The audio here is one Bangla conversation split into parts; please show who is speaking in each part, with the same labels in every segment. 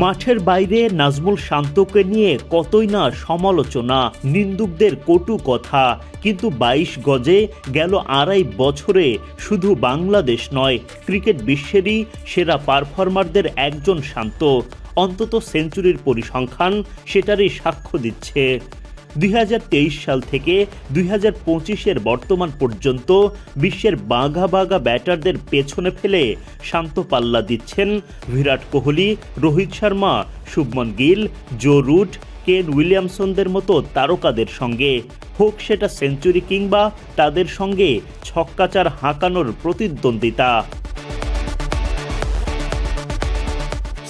Speaker 1: মাঠের বাইরে নাজমুল শান্তকে নিয়ে কতই না সমালোচনা, নিন্দুকদের কটু কথা, কিন্তু ২২ গজে গেল আড়াই বছরে শুধু বাংলাদেশ নয়, ক্রিকেট বিশ্বেরই সেরা পারফর্মারদের একজন শান্ত। অন্তত সেঞ্চুরির পরিসংখ্যান সেটারই সাক্ষ্য দিচ্ছে। ২০২৩ সাল থেকে ২০২৫-এর বর্তমান পর্যন্ত বিশ্বের বাঘা বাঘা ব্যাটারদের পেছনে ফেলে শান্ত পাল্লা দিচ্ছেন বিরাট কোহলি, রোহিত শর্মা, শুভমন গিল, জো রুট, কেন উইলিয়ামসনদের মতো তারকাদের সঙ্গে, হোক সেটা সেঞ্চুরি কিংবা তাদের সঙ্গে ছক্কাচার হাঁকানোর প্রতিদ্বন্দ্বিতা।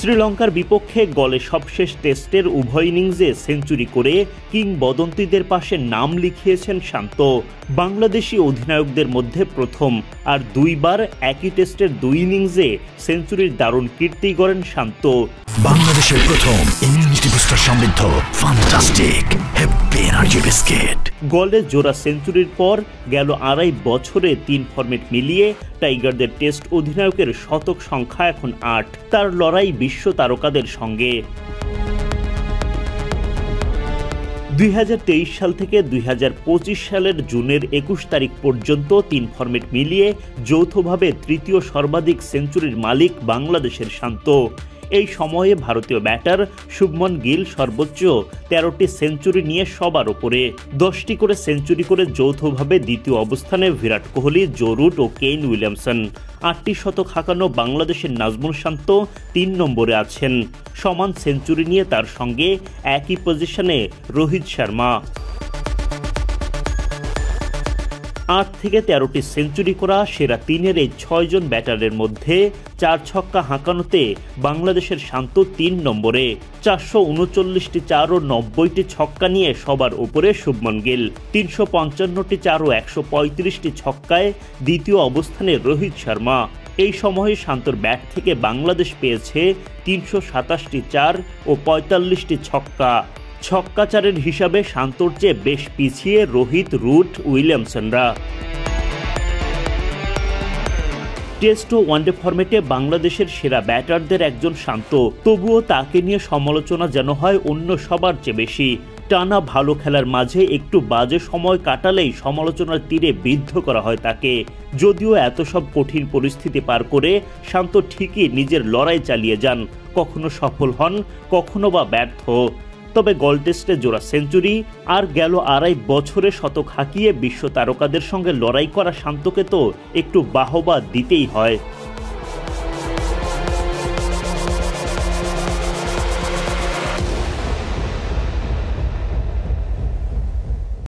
Speaker 1: শ্রীলঙ্কার বিপক্ষে গলে সবশেষ টেস্টের উভয় ইনিংসে সেঞ্চুরি করে কিংবদন্তিদের পাশে নাম লিখিয়েছেন শান্ত। বাংলাদেশি অধিনায়কদের মধ্যে প্রথম, আর দুইবার একই টেস্টের দুই ইনিংসে সেঞ্চুরির দারুণ কীর্তি গড়েন শান্ত।
Speaker 2: বাংলাদেশের প্রথম ইমিউনিটি বুস্টার সমৃদ্ধ ফ্যান্টাস্টিক হ্যাপি এনার্জি বিস্কিট।
Speaker 1: গলে জোড়া সেঞ্চুরির পর গেল আড়াই বছরে ৩ ফরম্যাট মিলিয়ে টাইগারদের টেস্ট অধিনায়কের শতক সংখ্যা এখন ৮। তার লড়াই বিশ্ব তারকাদের সঙ্গে। ২০২৩ সাল থেকে ২০২৫ সালের জুনের ২১ তারিখ পর্যন্ত ৩ ফরম্যাট মিলিয়ে যৌথভাবে তৃতীয় সর্বাধিক সেঞ্চুরির মালিক বাংলাদেশের শান্ত। এই সময়ে ভারতীয় ব্যাটার শুভমন গিল সর্বোচ্চ ১৩টি সেঞ্চুরি নিয়ে সবার ওপরে, ১০টি করে সেঞ্চুরি করে যৌথভাবে দ্বিতীয় অবস্থানে বিরাট কোহলি, জো রুট ও কেন উইলিয়ামসন। ৮টি শতক হাঁকানো বাংলাদেশের নাজমুল শান্ত ৩ নম্বরে আছেন। সমান সেঞ্চুরি নিয়ে তার সঙ্গে একই পজিশনে রোহিত শর্মা। ৮ থেকে ১৩টি সেঞ্চুরি করা সেরা ৩-এর এই ৬ জন ব্যাটারের মধ্যে ৪ ছক্কা হাঁকানোতে বাংলাদেশের শান্ত ৩ নম্বরে। ৪৩৯টি ৪ ও ৯০টি ছক্কা নিয়ে সবার উপরে শুভমন গিল। ৩৫৫টি ৪ ও ১৩৫টি ছক্কায় দ্বিতীয় অবস্থানে রোহিত শর্মা। এই সময়ে শান্তর ব্যাট থেকে বাংলাদেশ পেয়েছে ৩২৭টি ৪ ও ৪৫টি ছক্কা। ছক্কাচারের হিসাবে শান্তর চেয়ে বেশ পিছিয়ে রোহিত, রুট, উইলিয়ামসনরা। টেস্ট ও ওয়ানডে ফরম্যাটে বাংলাদেশের সেরা ব্যাটারদের একজন শান্ত, তবুও তাকে নিয়ে সমালোচনা যেন হয় অন্য সবার চেয়ে বেশি। টানা ভালো খেলার মাঝে একটু বাজে সময় কাটালেই সমালোচনার তীরে বিদ্ধ করা হয় তাকে। যদিও এত সব কঠিন পরিস্থিতি পার করে শান্ত ঠিকই নিজের লড়াই চালিয়ে যান, কখনো সফল হন, কখনো বা ব্যর্থ। তবে গল টেস্টে জোড়া সেঞ্চুরি আর গেল আড়াই বছরে শতক হাঁকিয়ে বিশ্ব তারকাদের সঙ্গে লড়াই করা শান্তকে তো একটু বাহবা দিতেই হয়।